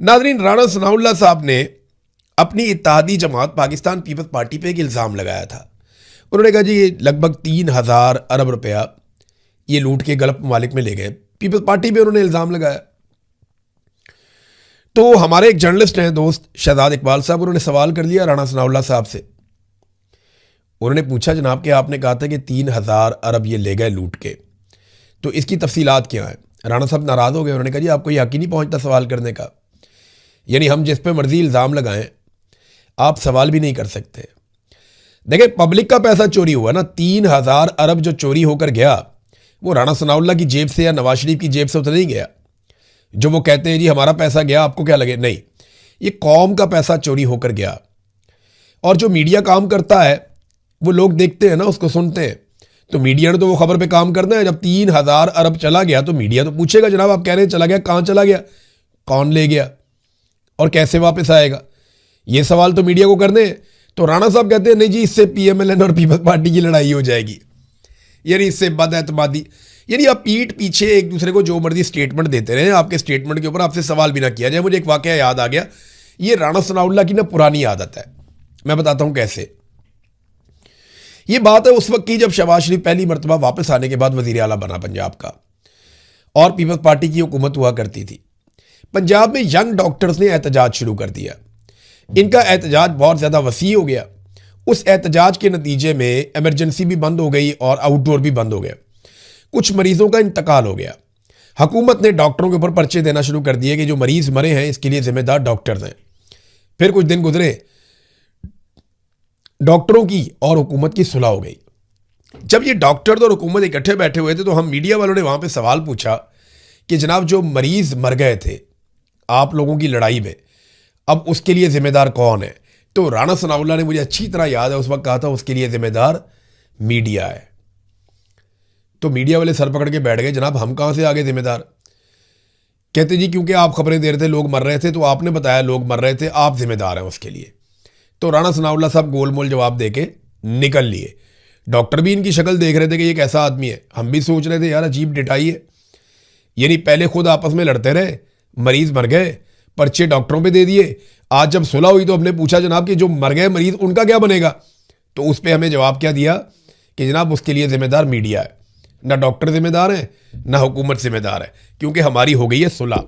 नाज़रीन, राणा सनाउल्लाह साहब ने अपनी इत्तेहादी जमात पाकिस्तान पीपल्स पार्टी पे एक इल्ज़ाम लगाया था। उन्होंने कहा जी ये लगभग 3,000 अरब रुपया ये लूट के गल्फ ममालिक में ले गए। पीपल्स पार्टी पे उन्होंने इल्ज़ाम लगाया। तो हमारे एक जर्नलिस्ट हैं दोस्त शहजाद इकबाल साहब, उन्होंने सवाल कर लिया राणा सनाउल्लाह साहब से। उन्होंने पूछा जनाब कि आपने कहा था कि 3,000 अरब ये ले गए लूट के, तो इसकी तफसीलात क्या है? राणा साहब नाराज़ हो गए। उन्होंने कहा जी आपको ये हक ही नहीं पहुंचता सवाल करने का, यानी हम जिस पे मर्जी इल्ज़ाम लगाएं आप सवाल भी नहीं कर सकते। देखिए, पब्लिक का पैसा चोरी हुआ ना, 3,000 अरब जो चोरी होकर गया वो राणा सनाउल्लाह की जेब से या नवाज शरीफ की जेब से तो नहीं गया। जो वो कहते हैं जी हमारा पैसा गया, आपको क्या लगे, नहीं, ये कौम का पैसा चोरी होकर गया। और जो मीडिया काम करता है वो लोग देखते हैं ना, उसको सुनते हैं। तो मीडिया ने तो वो खबर पे काम करना है। जब 3,000 अरब चला गया तो मीडिया तो पूछेगा जनाब आप कह रहे हैं चला गया, कहाँ चला गया, कौन ले गया और कैसे वापस आएगा, ये सवाल तो मीडिया को करने हैं। तो राणा साहब कहते हैं नहीं जी इससे PMLN और पीपल्स पार्टी की लड़ाई हो जाएगी, यानी इससे बदएतमादी, यानी आप पीठ पीछे एक दूसरे को जो मर्जी स्टेटमेंट देते रहे, आपके स्टेटमेंट के ऊपर आपसे सवाल भी ना किया जाए। मुझे एक वाकया याद आ गया, ये राणा सनाउल्लाह की ना पुरानी आदत है, मैं बताता हूं कैसे। ये बात है उस वक्त की जब शहबाज शरीफ पहली मरतबा वापस आने के बाद वजीर आला बना पंजाब का और पीपल्स पार्टी की हुकूमत हुआ करती थी। पंजाब में यंग डॉक्टर्स ने एहतजाज शुरू कर दिया। इनका एहतजाज बहुत ज़्यादा वसी हो गया। उस एहतजाज के नतीजे में एमरजेंसी भी बंद हो गई और आउटडोर भी बंद हो गया। कुछ मरीजों का इंतकाल हो गया। हुकूमत ने डॉक्टरों के ऊपर पर्चे देना शुरू कर दिए कि जो मरीज मरे हैं इसके लिए जिम्मेदार डॉक्टर्स हैं। फिर कुछ दिन गुजरे, डॉक्टरों की और हुकूमत की सुलह हो गई। जब ये डॉक्टर और हुकूमत इकट्ठे बैठे हुए थे तो हम मीडिया वालों ने वहां पे सवाल पूछा कि जनाब जो मरीज मर गए थे आप लोगों की लड़ाई में, अब उसके लिए जिम्मेदार कौन है? तो राणा सनाउल्लाह ने, मुझे अच्छी तरह याद है, उस वक्त कहा था उसके लिए जिम्मेदार मीडिया है। तो मीडिया वाले सर पकड़ के बैठ गए, जनाब हम कहां से आगे जिम्मेदार? कहते जी क्योंकि आप खबरें दे रहे थे लोग मर रहे थे, तो आपने बताया लोग मर रहे थे, आप जिम्मेदार हैं उसके लिए। तो राणा सनाउल्लाह साहब गोलमोल जवाब देके निकल लिए। डॉक्टर भी इनकी शक्ल देख रहे थे कि ये कैसा आदमी है। हम भी सोच रहे थे यार अजीब डिटाई है, यानी पहले खुद आपस में लड़ते रहे, मरीज मर गए, पर्चे डॉक्टरों पे दे दिए। आज जब सुलह हुई तो हमने पूछा जनाब कि जो मर गए मरीज उनका क्या बनेगा? तो उस पर हमें जवाब क्या दिया कि जनाब उसके लिए जिम्मेदार मीडिया है, ना डॉक्टर जिम्मेदार है ना हुकूमत जिम्मेदार है, क्योंकि हमारी हो गई है सुलह।